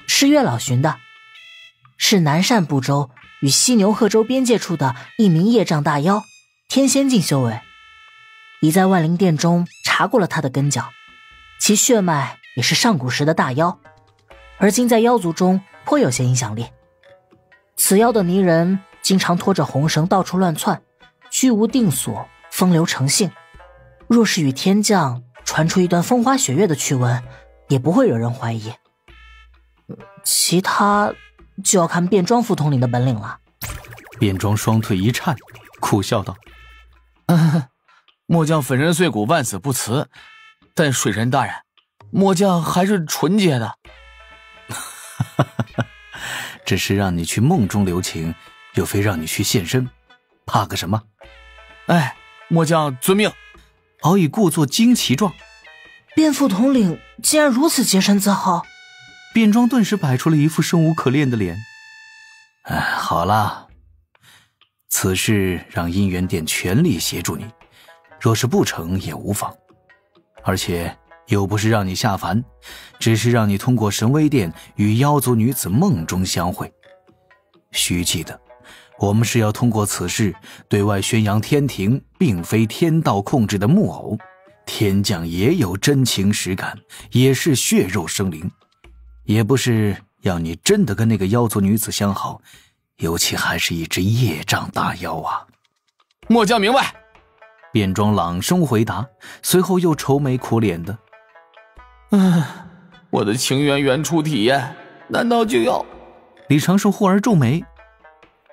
是月老寻的，是南赡部洲与西牛贺州边界处的一名业障大妖，天仙境修为。已在万灵殿中查过了他的根脚，其血脉也是上古时的大妖，而今在妖族中颇有些影响力。此妖的泥人经常拖着红绳到处乱窜，居无定所，风流成性。若是与天降传出一段风花雪月的趣闻，也不会惹人怀疑。其他就要看变装副统领的本领了。变装双腿一颤，苦笑道：末将粉身碎骨，万死不辞。但水神大人，末将还是纯洁的。只是让你去梦中留情，又非让你去现身，怕个什么？哎，末将遵命。敖乙故作惊奇状。变副统领竟然如此洁身自好。变装顿时摆出了一副生无可恋的脸。好了，此事让姻缘殿全力协助你，若是不成也无妨。而且又不是让你下凡，只是让你通过神威殿与妖族女子梦中相会。须记得，我们是要通过此事对外宣扬天庭并非天道控制的木偶，天降也有真情实感，也是血肉生灵，也不是要你真的跟那个妖族女子相好，尤其还是一只业障大妖啊。末将明白。变装朗声回答，随后又愁眉苦脸的。我的情缘原初体验，难道就要……李长寿忽而皱眉。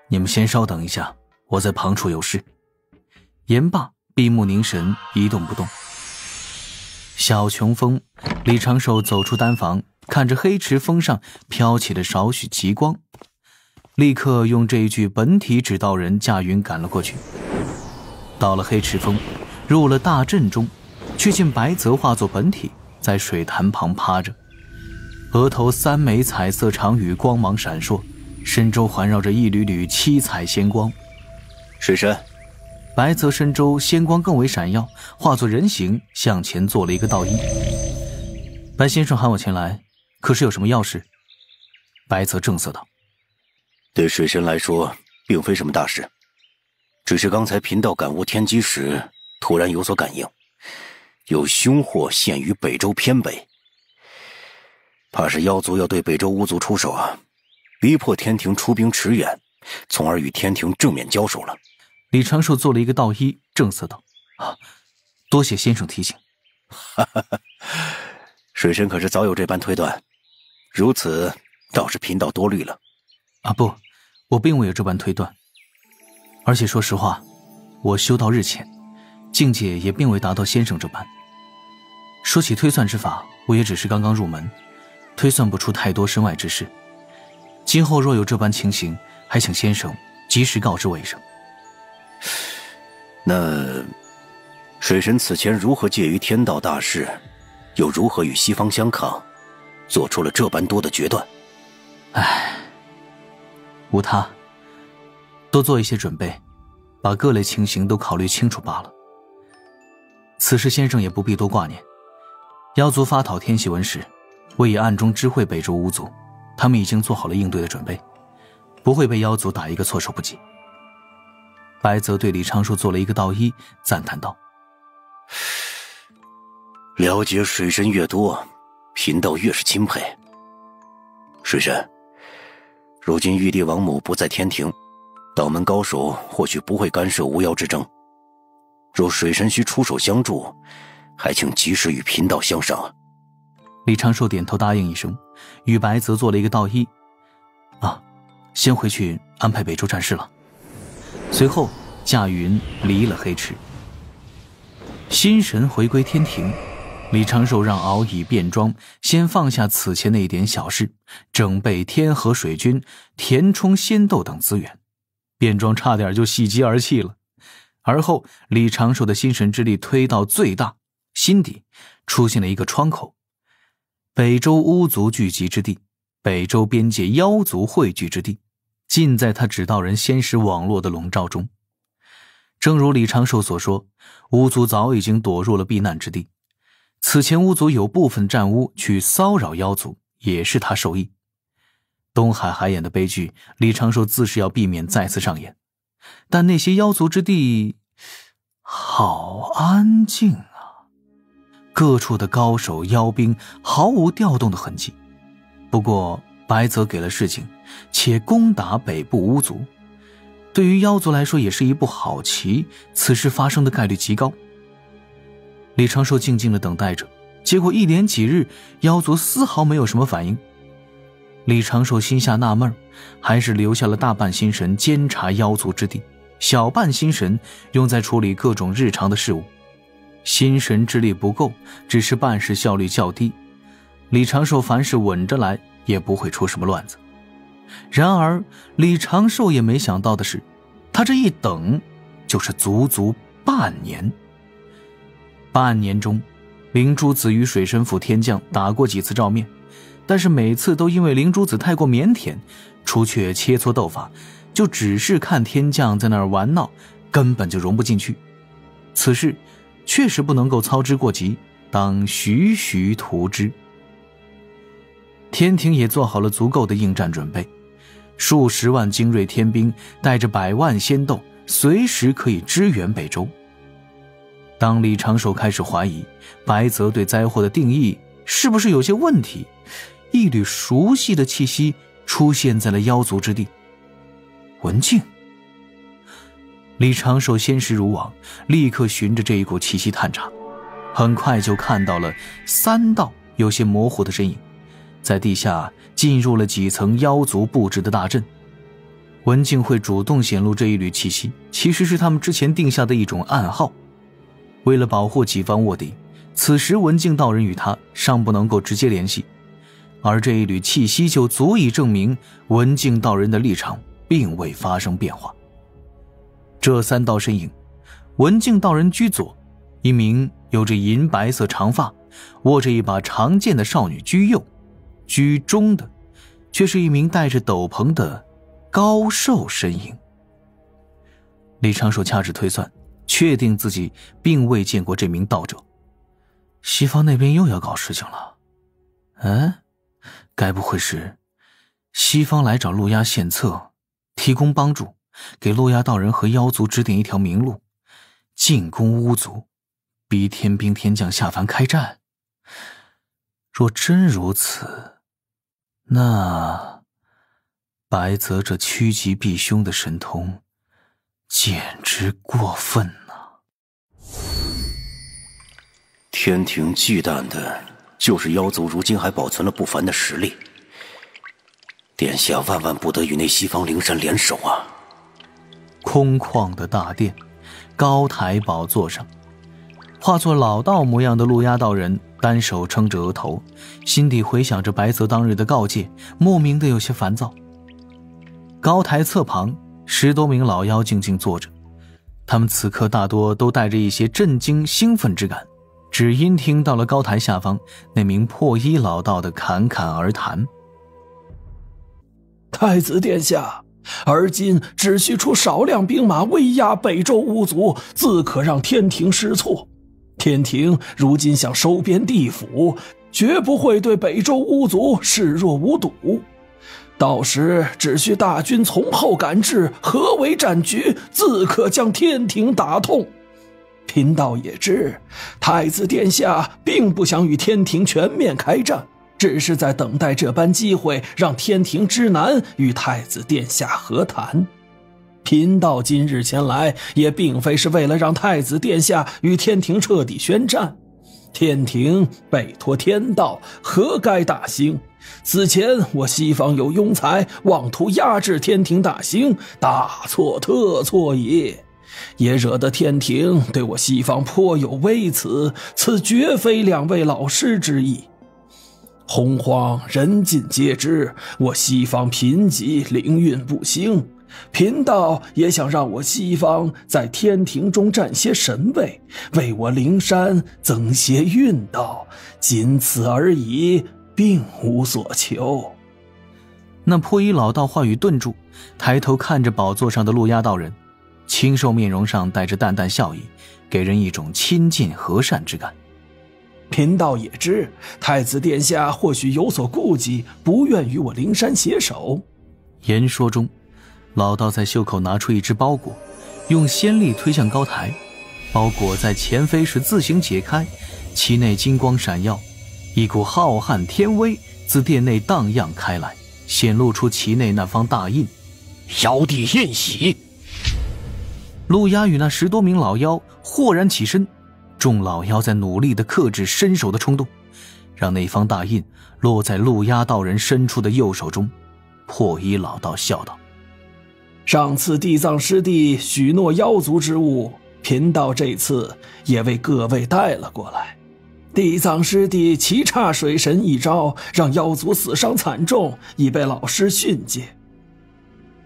你们先稍等一下，我在旁处有事。言罢，闭目凝神，一动不动。小琼峰，李长寿走出丹房，看着黑池峰上飘起了少许极光，立刻用这一句本体指导人驾云赶了过去。到了黑池峰，入了大阵中，却见白泽化作本体在水潭旁趴着，额头3枚彩色长羽光芒闪烁，身周环绕着一缕缕七彩仙光。水神，白泽身周仙光更为闪耀，化作人形向前做了一个倒衣。白先生喊我前来，可是有什么要事？白泽正色道。对水神来说并非什么大事，只是刚才贫道感悟天机时突然有所感应，有凶祸现于北周偏北，怕是妖族要对北周巫族出手啊，逼迫天庭出兵驰援，从而与天庭正面交手了。李长寿做了一个倒衣，正色道：多谢先生提醒。水神可是早有这般推断，如此倒是贫道多虑了。不，我并未有这般推断。而且说实话，我修道日浅，境界也并未达到先生这般。说起推算之法，我也只是刚刚入门，推算不出太多身外之事。今后若有这般情形，还请先生及时告知我一声。那水神此前如何介于天道大事，又如何与西方相抗，做出了这般多的决断？无他，多做一些准备，把各类情形都考虑清楚罢了。此事先生也不必多挂念。妖族发讨天喜文时，我已暗中知会北周巫族，他们已经做好了应对的准备，不会被妖族打一个措手不及。白泽对李长寿做了一个道揖，赞叹道：了解水神越多，贫道越是钦佩。水神，如今玉帝王母不在天庭，道门高手或许不会干涉巫妖之争，若水神需出手相助，还请及时与贫道相商啊。李长寿点头答应一声，与白泽做了一个道揖。先回去安排北周战事了。随后驾云离了黑池。心神回归天庭，李长寿让敖乙变装先放下此前那一点小事，整备天河水军、填充仙豆等资源，变装差点就喜极而泣了。而后李长寿的心神之力推到最大，心底出现了一个窗口，北周巫族聚集之地，北周边界妖族汇聚之地，尽在他指导人仙石网络的笼罩中。正如李长寿所说，巫族早已经躲入了避难之地，此前巫族有部分战巫去骚扰妖族，也是他授意。东海海眼的悲剧，李长寿自是要避免再次上演。但那些妖族之地好安静啊，各处的高手妖兵毫无调动的痕迹。不过白泽给了示警，且攻打北部巫族，对于妖族来说也是一步好棋，此事发生的概率极高。李长寿静静地等待着，结果一连几日妖族丝毫没有什么反应。李长寿心下纳闷，还是留下了大半心神监察妖族之地，小半心神用在处理各种日常的事务。心神之力不够，只是办事效率较低。李长寿凡事稳着来，也不会出什么乱子。然而李长寿也没想到的是，他这一等就是足足半年。半年中，灵珠子与水神府天将打过几次照面，但是每次都因为灵珠子太过腼腆，除却切磋斗法，就只是看天将在那儿玩闹，根本就融不进去。此事确实不能够操之过急，当徐徐图之。天庭也做好了足够的应战准备，数十万精锐天兵带着100万仙斗，随时可以支援北周。当李长寿开始怀疑白泽对灾祸的定义是不是有些问题，一缕熟悉的气息出现在了妖族之地。文静。李长寿先识如网，立刻循着这一股气息探查，很快就看到了3道有些模糊的身影，在地下进入了几层妖族布置的大阵。文静会主动显露这一缕气息，其实是他们之前定下的一种暗号。为了保护己方卧底，此时文静道人与他尚不能够直接联系，而这一缕气息就足以证明文静道人的立场并未发生变化。这3道身影，文静道人居左，一名有着银白色长发，握着一把长剑的少女居右，居中的却是一名戴着斗篷的高瘦身影。李长寿掐指推算，确定自己并未见过这名道者。西方那边又要搞事情了。该不会是西方来找陆压献策，提供帮助，给陆压道人和妖族指点一条明路，进攻巫族，逼天兵天将下凡开战？若真如此，那白泽这趋吉避凶的神通简直过分了。天庭忌惮的就是妖族如今还保存了不凡的实力，殿下万万不得与那西方灵山联手啊！空旷的大殿，高台宝座上，化作老道模样的陆压道人单手撑着额头，心底回想着白泽当日的告诫，莫名的有些烦躁。高台侧旁10多名老妖静静坐着，他们此刻大多都带着一些震惊兴奋之感，只因听到了高台下方那名破衣老道的侃侃而谈。太子殿下，而今只需出少量兵马威压北周巫族，自可让天庭失措。天庭如今想收编地府，绝不会对北周巫族视若无睹。到时只需大军从后赶至，合围战局，自可将天庭打痛。贫道也知，太子殿下并不想与天庭全面开战，只是在等待这般机会，让天庭之南与太子殿下和谈。贫道今日前来，也并非是为了让太子殿下与天庭彻底宣战。天庭背托天道，何该大兴？此前我西方有庸才妄图压制天庭大兴，大错特错也惹得天庭对我西方颇有微词，此绝非2位老师之意。洪荒人尽皆知，我西方贫瘠灵运不兴，贫道也想让我西方在天庭中占些神位，为我灵山增些运道，仅此而已，并无所求。那破衣老道话语顿住，抬头看着宝座上的陆压道人，清瘦面容上带着淡淡笑意，给人一种亲近和善之感。贫道也知，太子殿下或许有所顾忌，不愿与我灵山携手。言说中，老道在袖口拿出一只包裹，用仙力推向高台。包裹在前飞时自行解开，其内金光闪耀，一股浩瀚天威自殿内荡漾开来，显露出其内那方大印。妖帝宴喜。陆压与那10多名老妖豁然起身，众老妖在努力地克制伸手的冲动，让那方大印落在陆压道人伸出的右手中。破衣老道笑道：上次地藏师弟许诺妖族之物，贫道这次也为各位带了过来。地藏师弟棋差水神一招，让妖族死伤惨重，已被老师训诫。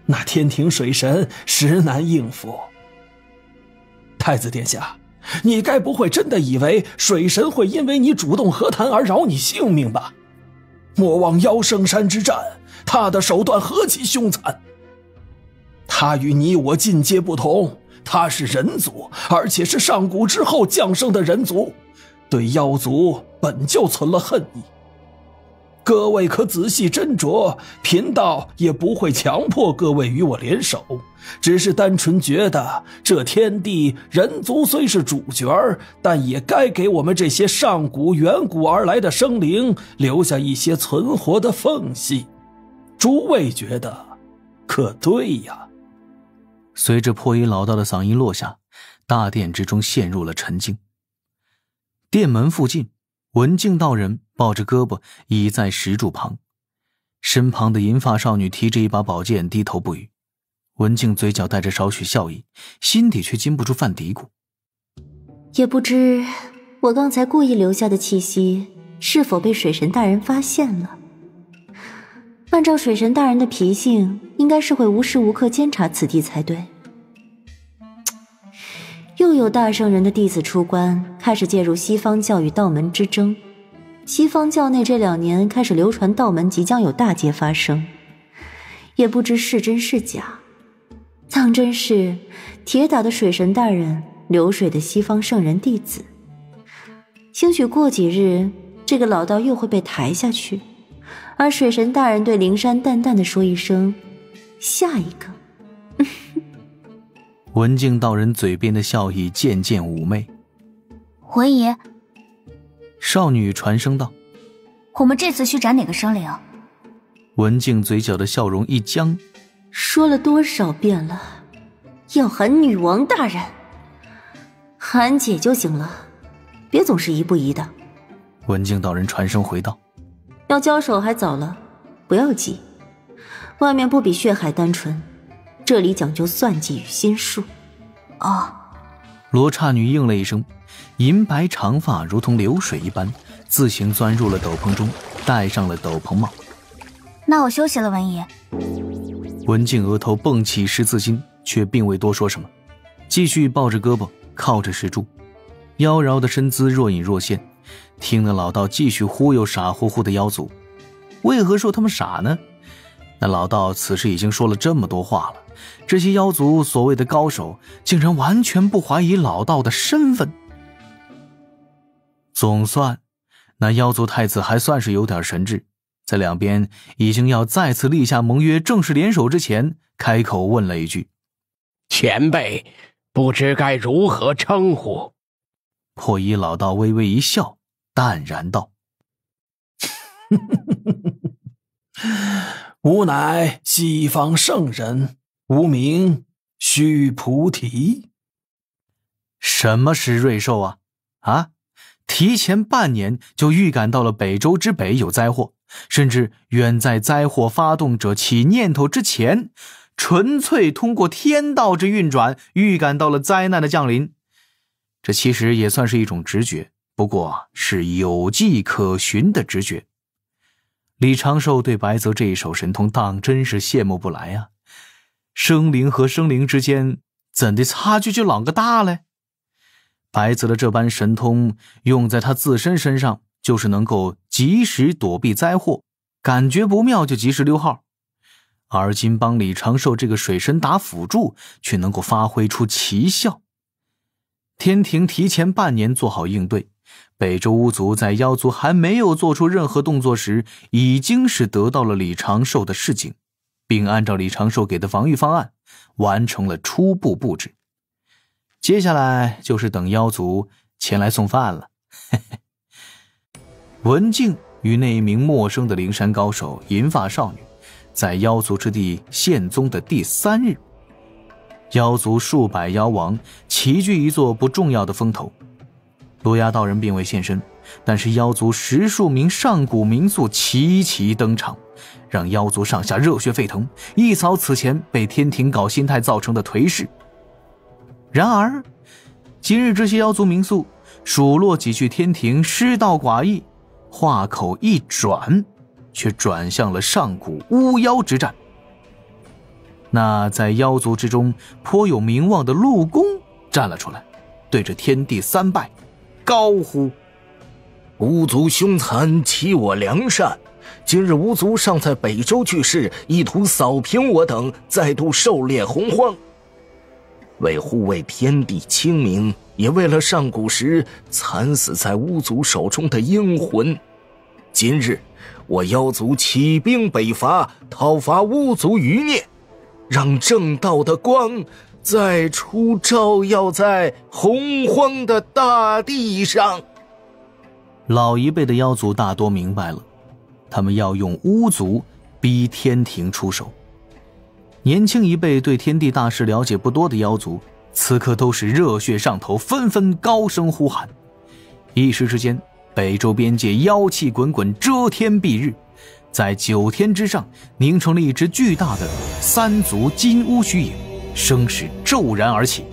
那天庭水神实难应付。太子殿下，你该不会真的以为水神会因为你主动和谈而饶你性命吧？莫忘妖圣山之战，他的手段何其凶残。他与你我境界不同，他是人族，而且是上古之后降生的人族，对妖族本就存了恨意。各位可仔细斟酌，贫道也不会强迫各位与我联手，只是单纯觉得这天地人族虽是主角，但也该给我们这些上古远古而来的生灵留下一些存活的缝隙。诸位觉得可对呀？随着破衣老道的嗓音落下，大殿之中陷入了沉静。殿门附近，文静道人抱着胳膊倚在石柱旁，身旁的银发少女提着一把宝剑低头不语。文静嘴角带着少许笑意，心底却禁不住犯嘀咕：也不知我刚才故意留下的气息是否被水神大人发现了。按照水神大人的脾性，应该是会无时无刻监察此地才对。又有大圣人的弟子出关，开始介入西方教与道门之争。西方教内这2年开始流传道门即将有大劫发生，也不知是真是假。当真是铁打的水神大人，流水的西方圣人弟子。兴许过几日，这个老道又会被抬下去，而水神大人对灵山淡淡的说一声：下一个。文静道人嘴边的笑意渐渐妩媚。文姨，少女传声道：我们这次去斩哪个生灵？文静嘴角的笑容一僵，说了多少遍了，要喊女王大人，喊姐就行了，别总是一步一的。文静道人传声回道：要交手还早了，不要急，外面不比血海单纯，这里讲究算计与心术。哦。罗刹女应了一声，银白长发如同流水一般，自行钻入了斗篷中，戴上了斗篷帽。那我休息了，文姨。文静额头蹦起10字星，却并未多说什么，继续抱着胳膊靠着石柱，妖娆的身姿若隐若现，听那老道继续忽悠傻乎乎的妖族。为何说他们傻呢？那老道此时已经说了这么多话了，这些妖族所谓的高手竟然完全不怀疑老道的身份。总算那妖族太子还算是有点神智，在两边已经要再次立下盟约正式联手之前，开口问了一句：前辈不知该如何称呼？破衣老道微微一笑，淡然道：吾乃西方圣人，吾名须菩提。什么是瑞兽啊？啊？提前半年就预感到了北周之北有灾祸，甚至远在灾祸发动者起念头之前，纯粹通过天道之运转预感到了灾难的降临。这其实也算是一种直觉，不过是有迹可循的直觉。李长寿对白泽这一手神通当真是羡慕不来啊！生灵和生灵之间怎的差距就啷个大嘞？白泽的这般神通用在他自身身上，就是能够及时躲避灾祸，感觉不妙就及时溜号。而今帮李长寿这个水神打辅助，却能够发挥出奇效。天庭提前半年做好应对，北周巫族在妖族还没有做出任何动作时，已经是得到了李长寿的示警，并按照李长寿给的防御方案完成了初步布置。接下来就是等妖族前来送饭了。文静与那一名陌生的灵山高手银发少女，在妖族之地现踪的第3日，妖族数百妖王齐聚一座不重要的峰头。罗崖道人并未现身，但是妖族10数名上古名宿齐齐登场，让妖族上下热血沸腾，一扫此前被天庭搞心态造成的颓势。然而今日这些妖族名宿数落几句天庭失道寡义，话口一转，却转向了上古巫妖之战。那在妖族之中颇有名望的陆公站了出来，对着天地3拜高呼：巫族凶残，欺我良善，今日巫族尚在北周聚事，意图扫平我等，再度狩猎洪荒。为护卫天地清明，也为了上古时惨死在巫族手中的英魂，今日我妖族起兵北伐，讨伐巫族余孽，让正道的光再出照耀在洪荒的大地上。老一辈的妖族大多明白了，他们要用巫族逼天庭出手。年轻一辈对天地大事了解不多的妖族，此刻都是热血上头，纷纷高声呼喊。一时之间，北周边界妖气滚滚，遮天蔽日，在9天之上凝成了一只巨大的3足金乌虚影，声势骤然而起。